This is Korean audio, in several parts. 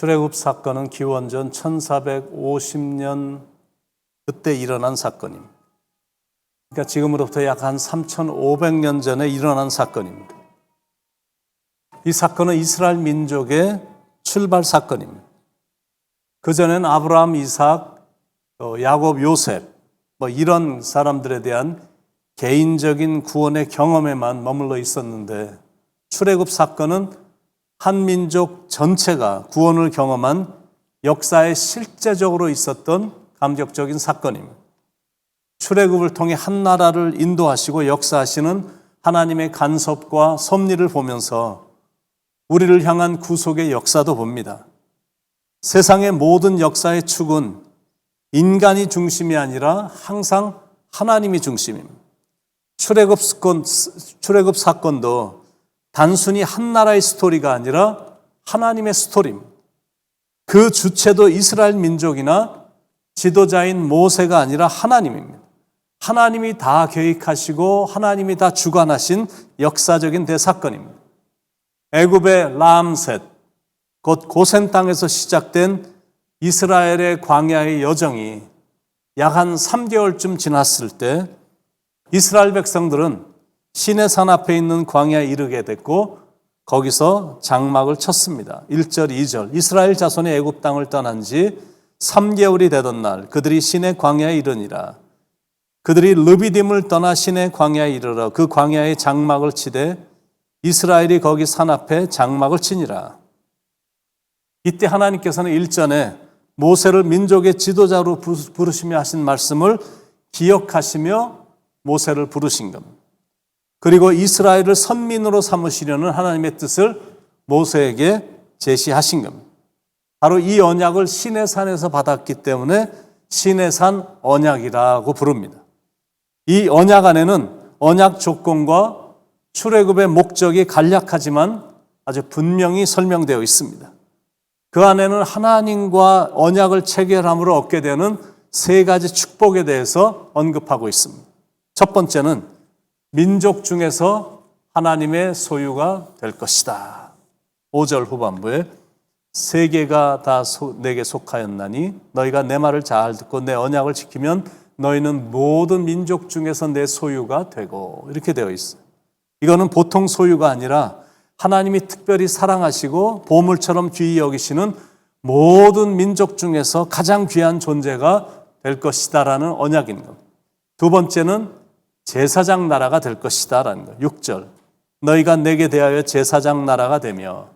출애굽 사건은 기원전 1450년 그때 일어난 사건입니다. 그러니까 지금으로부터 약 한 3500년 전에 일어난 사건입니다. 이 사건은 이스라엘 민족의 출발 사건입니다. 그전엔 아브라함, 이삭, 야곱, 요셉 이런 사람들에 대한 개인적인 구원의 경험에만 머물러 있었는데 출애굽 사건은 한 민족 전체가 구원을 경험한 역사에 실제적으로 있었던 감격적인 사건입니다. 출애굽을 통해 한 나라를 인도하시고 역사하시는 하나님의 간섭과 섭리를 보면서 우리를 향한 구속의 역사도 봅니다. 세상의 모든 역사의 축은 인간이 중심이 아니라 항상 하나님이 중심입니다. 출애굽 사건도 단순히 한 나라의 스토리가 아니라 하나님의 스토리입니다. 그 주체도 이스라엘 민족이나 지도자인 모세가 아니라 하나님입니다. 하나님이 다 계획하시고 하나님이 다 주관하신 역사적인 대사건입니다. 애굽의 라암셋, 곧 고센 땅에서 시작된 이스라엘의 광야의 여정이 약 한 3개월쯤 지났을 때 이스라엘 백성들은 시내산 앞에 있는 광야에 이르게 됐고 거기서 장막을 쳤습니다. 1절, 2절 이스라엘 자손이 애굽 땅을 떠난 지 3개월이 되던 날 그들이 시내 광야에 이르니라. 그들이 르비딤을 떠나 시내 광야에 이르러 그 광야에 장막을 치되 이스라엘이 거기 산 앞에 장막을 치니라. 이때 하나님께서는 일전에 모세를 민족의 지도자로 부르시며 하신 말씀을 기억하시며 모세를 부르신 겁니다. 그리고 이스라엘을 선민으로 삼으시려는 하나님의 뜻을 모세에게 제시하신 겁니다. 바로 이 언약을 시내산에서 받았기 때문에 시내산 언약이라고 부릅니다. 이 언약 안에는 언약 조건과 출애굽의 목적이 간략하지만 아주 분명히 설명되어 있습니다. 그 안에는 하나님과 언약을 체결함으로 얻게 되는 세 가지 축복에 대해서 언급하고 있습니다. 첫 번째는 민족 중에서 하나님의 소유가 될 것이다. 5절 후반부에 세계가 다 내게 속하였나니 너희가 내 말을 잘 듣고 내 언약을 지키면 너희는 모든 민족 중에서 내 소유가 되고 이렇게 되어 있어요. 이거는 보통 소유가 아니라 하나님이 특별히 사랑하시고 보물처럼 귀히 여기시는 모든 민족 중에서 가장 귀한 존재가 될 것이다라는 언약인 겁니다. 두 번째는 제사장 나라가 될 것이다라는 거예요. 6절 너희가 내게 대하여 제사장 나라가 되며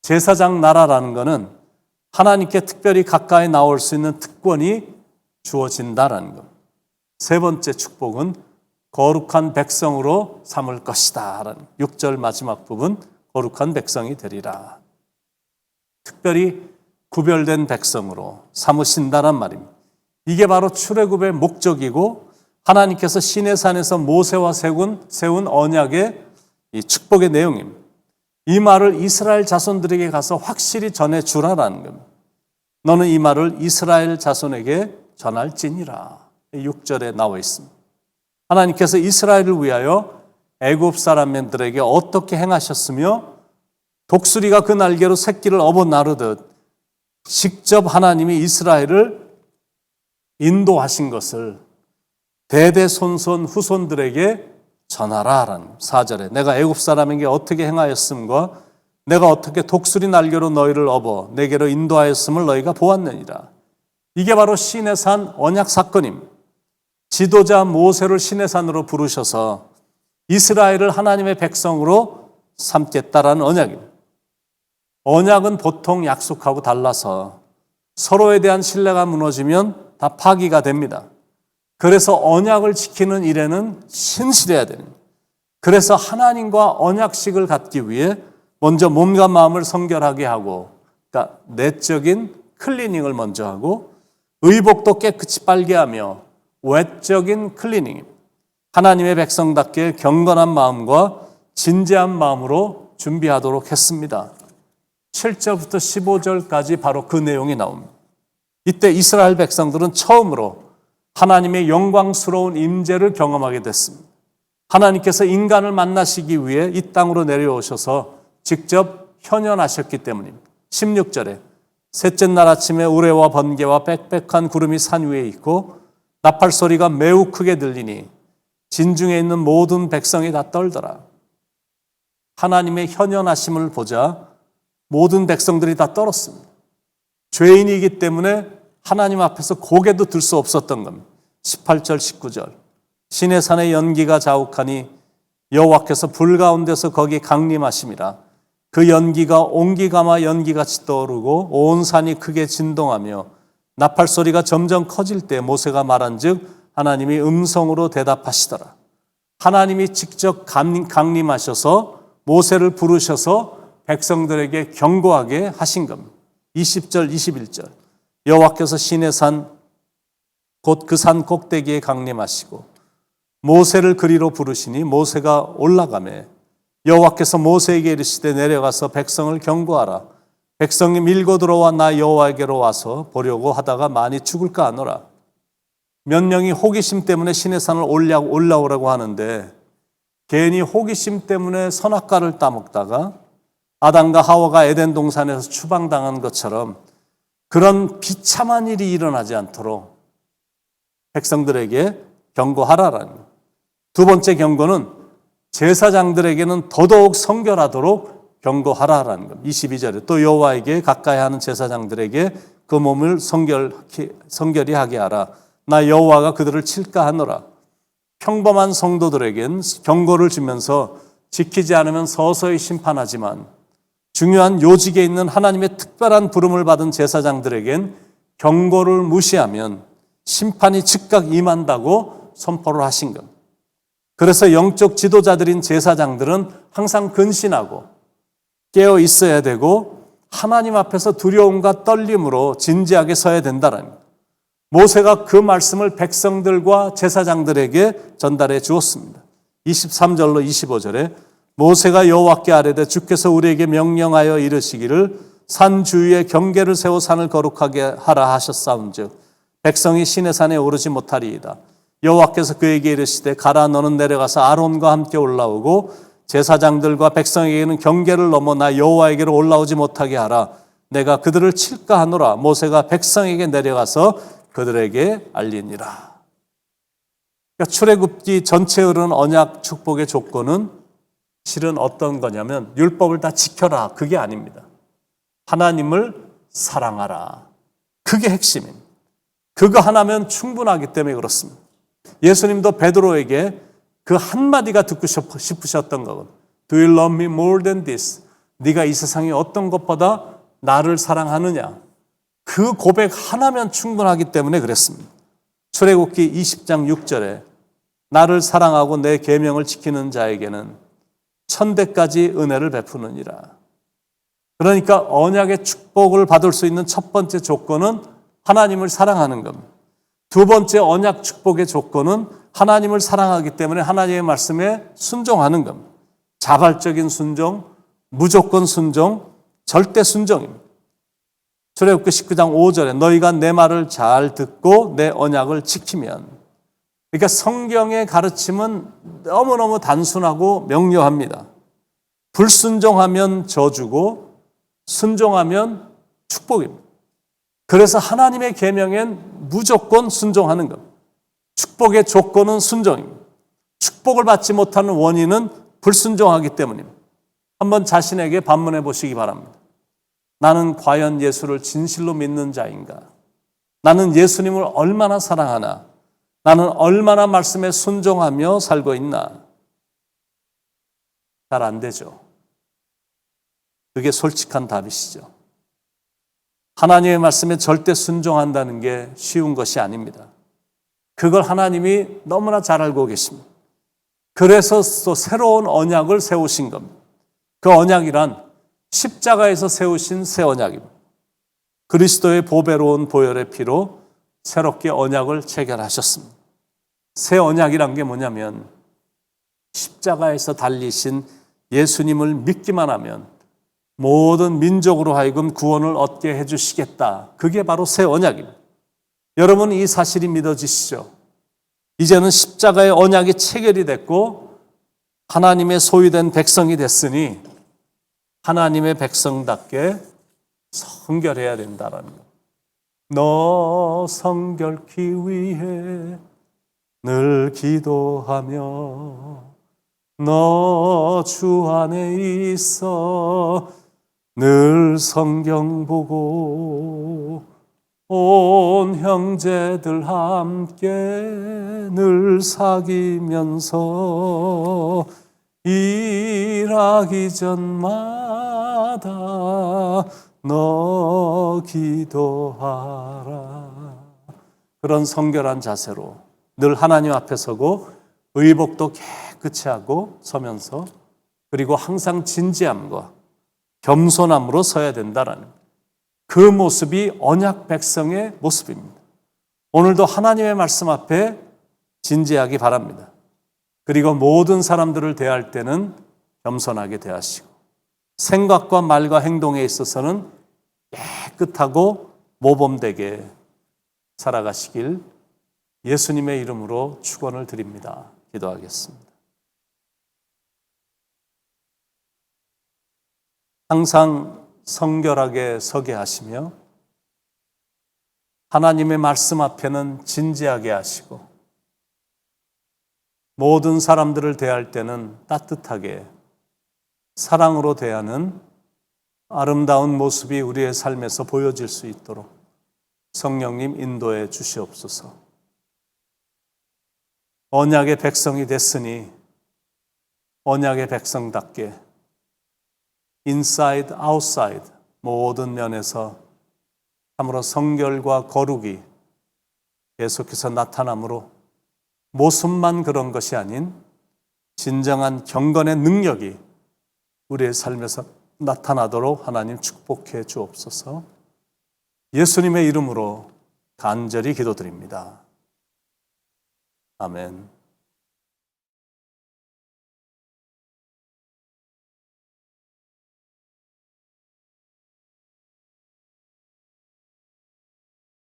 제사장 나라라는 것은 하나님께 특별히 가까이 나올 수 있는 특권이 주어진다라는 것. 세 번째 축복은 거룩한 백성으로 삼을 것이다. 6절 마지막 부분 거룩한 백성이 되리라. 특별히 구별된 백성으로 삼으신다란 말입니다. 이게 바로 출애굽의 목적이고 하나님께서 시내산에서 모세와 세운 언약의 이 축복의 내용입니다. 이 말을 이스라엘 자손들에게 가서 확실히 전해주라라는 겁니다. 너는 이 말을 이스라엘 자손에게 전할지니라. 6절에 나와 있습니다. 하나님께서 이스라엘을 위하여 애굽 사람들에게 어떻게 행하셨으며 독수리가 그 날개로 새끼를 업어 나르듯 직접 하나님이 이스라엘을 인도하신 것을 대대손손 후손들에게 전하라라는 4절에 내가 애굽 사람에게 어떻게 행하였음과 내가 어떻게 독수리 날개로 너희를 업어 내게로 인도하였음을 너희가 보았느니라. 이게 바로 시내산 언약 사건입니다. 지도자 모세를 시내산으로 부르셔서 이스라엘을 하나님의 백성으로 삼겠다라는 언약입니다. 언약은 보통 약속하고 달라서 서로에 대한 신뢰가 무너지면 다 파기가 됩니다. 그래서 언약을 지키는 일에는 신실해야 됩니다. 그래서 하나님과 언약식을 갖기 위해 먼저 몸과 마음을 성결하게 하고 그러니까 내적인 클리닝을 먼저 하고 의복도 깨끗이 빨게 하며 외적인 클리닝입니다. 하나님의 백성답게 경건한 마음과 진지한 마음으로 준비하도록 했습니다. 7절부터 15절까지 바로 그 내용이 나옵니다. 이때 이스라엘 백성들은 처음으로 하나님의 영광스러운 임재를 경험하게 됐습니다. 하나님께서 인간을 만나시기 위해 이 땅으로 내려오셔서 직접 현현하셨기 때문입니다. 16절에 셋째 날 아침에 우레와 번개와 빽빽한 구름이 산 위에 있고 나팔 소리가 매우 크게 들리니 진중에 있는 모든 백성이 다 떨더라. 하나님의 현현하심을 보자 모든 백성들이 다 떨었습니다. 죄인이기 때문에 하나님 앞에서 고개도 들 수 없었던 겁니다. 18절 19절 시내 산의 연기가 자욱하니 여호와께서 불 가운데서 거기 강림하심이라. 그 연기가 옹기가마 연기같이 떠오르고 온 산이 크게 진동하며 나팔 소리가 점점 커질 때 모세가 말한즉 하나님이 음성으로 대답하시더라. 하나님이 직접 강림하셔서 모세를 부르셔서 백성들에게 경고하게 하신 겁니다. 20절 21절 여호와께서 시내산 곧 그 산 꼭대기에 강림하시고 모세를 그리로 부르시니 모세가 올라가매 여호와께서 모세에게 이르시되 내려가서 백성을 경고하라. 백성이 밀고 들어와 나 여호와에게로 와서 보려고 하다가 많이 죽을까 하노라. 몇 명이 호기심 때문에 시내산을 올라오라고 하는데 괜히 호기심 때문에 선악과를 따먹다가 아담과 하와가 에덴 동산에서 추방당한 것처럼 그런 비참한 일이 일어나지 않도록 백성들에게 경고하라라는 거예요. 두 번째 경고는 제사장들에게는 더더욱 성결하도록 경고하라라는 겁니다. 22절에 또 여호와에게 가까이 하는 제사장들에게 그 몸을 성결히 하게 하라. 나 여호와가 그들을 칠까 하노라. 평범한 성도들에겐 경고를 주면서 지키지 않으면 서서히 심판하지만 중요한 요직에 있는 하나님의 특별한 부름을 받은 제사장들에겐 경고를 무시하면 심판이 즉각 임한다고 선포를 하신 겁니다. 그래서 영적 지도자들인 제사장들은 항상 근신하고 깨어 있어야 되고 하나님 앞에서 두려움과 떨림으로 진지하게 서야 된다는 겁니다. 모세가 그 말씀을 백성들과 제사장들에게 전달해 주었습니다. 23절로 25절에 모세가 여호와께 아뢰되 주께서 우리에게 명령하여 이르시기를 산 주위에 경계를 세워 산을 거룩하게 하라 하셨사온즉 백성이 시내산에 오르지 못하리이다. 여호와께서 그에게 이르시되 가라 너는 내려가서 아론과 함께 올라오고 제사장들과 백성에게는 경계를 넘어 나 여호와에게로 올라오지 못하게 하라. 내가 그들을 칠까 하노라. 모세가 백성에게 내려가서 그들에게 알리니라. 그러니까 출애굽기 전체에 흐르는 언약 축복의 조건은 실은 어떤 거냐면 율법을 다 지켜라. 그게 아닙니다. 하나님을 사랑하라. 그게 핵심입니다. 그거 하나면 충분하기 때문에 그렇습니다. 예수님도 베드로에게 그 한마디가 듣고 싶으셨던 거거든요. Do you love me more than this? 네가 이 세상에 어떤 것보다 나를 사랑하느냐? 그 고백 하나면 충분하기 때문에 그랬습니다. 출애굽기 20장 6절에 나를 사랑하고 내 계명을 지키는 자에게는 천대까지 은혜를 베푸느니라. 그러니까 언약의 축복을 받을 수 있는 첫 번째 조건은 하나님을 사랑하는 겁니다. 두 번째 언약 축복의 조건은 하나님을 사랑하기 때문에 하나님의 말씀에 순종하는 겁니다. 자발적인 순종, 무조건 순종, 절대 순종입니다. 출애굽기 19장 5절에 너희가 내 말을 잘 듣고 내 언약을 지키면, 그러니까 성경의 가르침은 너무너무 단순하고 명료합니다. 불순종하면 저주고 순종하면 축복입니다. 그래서 하나님의 계명엔 무조건 순종하는 겁니다. 축복의 조건은 순종입니다. 축복을 받지 못하는 원인은 불순종하기 때문입니다. 한번 자신에게 반문해 보시기 바랍니다. 나는 과연 예수를 진실로 믿는 자인가? 나는 예수님을 얼마나 사랑하나? 나는 얼마나 말씀에 순종하며 살고 있나? 잘 안 되죠. 그게 솔직한 답이시죠. 하나님의 말씀에 절대 순종한다는 게 쉬운 것이 아닙니다. 그걸 하나님이 너무나 잘 알고 계십니다. 그래서 또 새로운 언약을 세우신 겁니다. 그 언약이란 십자가에서 세우신 새 언약입니다. 그리스도의 보배로운 보혈의 피로 새롭게 언약을 체결하셨습니다. 새 언약이란 게 뭐냐면 십자가에서 달리신 예수님을 믿기만 하면 모든 민족으로 하여금 구원을 얻게 해주시겠다. 그게 바로 새 언약입니다. 여러분 이 사실이 믿어지시죠? 이제는 십자가의 언약이 체결이 됐고 하나님의 소유된 백성이 됐으니 하나님의 백성답게 성결해야 된다라는 것. 너 성결케 위해 늘 기도하며 너 주 안에 있어 늘 성경 보고 온 형제들 함께 늘 사귀면서 일하기 전마다 너 기도하라. 그런 성결한 자세로 늘 하나님 앞에 서고 의복도 깨끗이 하고 서면서 그리고 항상 진지함과 겸손함으로 서야 된다라는 그 모습이 언약 백성의 모습입니다. 오늘도 하나님의 말씀 앞에 진지하기 바랍니다. 그리고 모든 사람들을 대할 때는 겸손하게 대하시고 생각과 말과 행동에 있어서는 깨끗하고 모범되게 살아가시길 예수님의 이름으로 축원을 드립니다. 기도하겠습니다. 항상 성결하게 서게 하시며 하나님의 말씀 앞에는 진지하게 하시고 모든 사람들을 대할 때는 따뜻하게 사랑으로 대하는 아름다운 모습이 우리의 삶에서 보여질 수 있도록 성령님 인도해 주시옵소서. 언약의 백성이 됐으니 언약의 백성답게 인사이드, 아웃사이드 모든 면에서 참으로 성결과 거룩이 계속해서 나타나므로 모습만 그런 것이 아닌 진정한 경건의 능력이 우리의 삶에서 나타나도록 하나님 축복해 주옵소서. 예수님의 이름으로 간절히 기도드립니다. 아멘.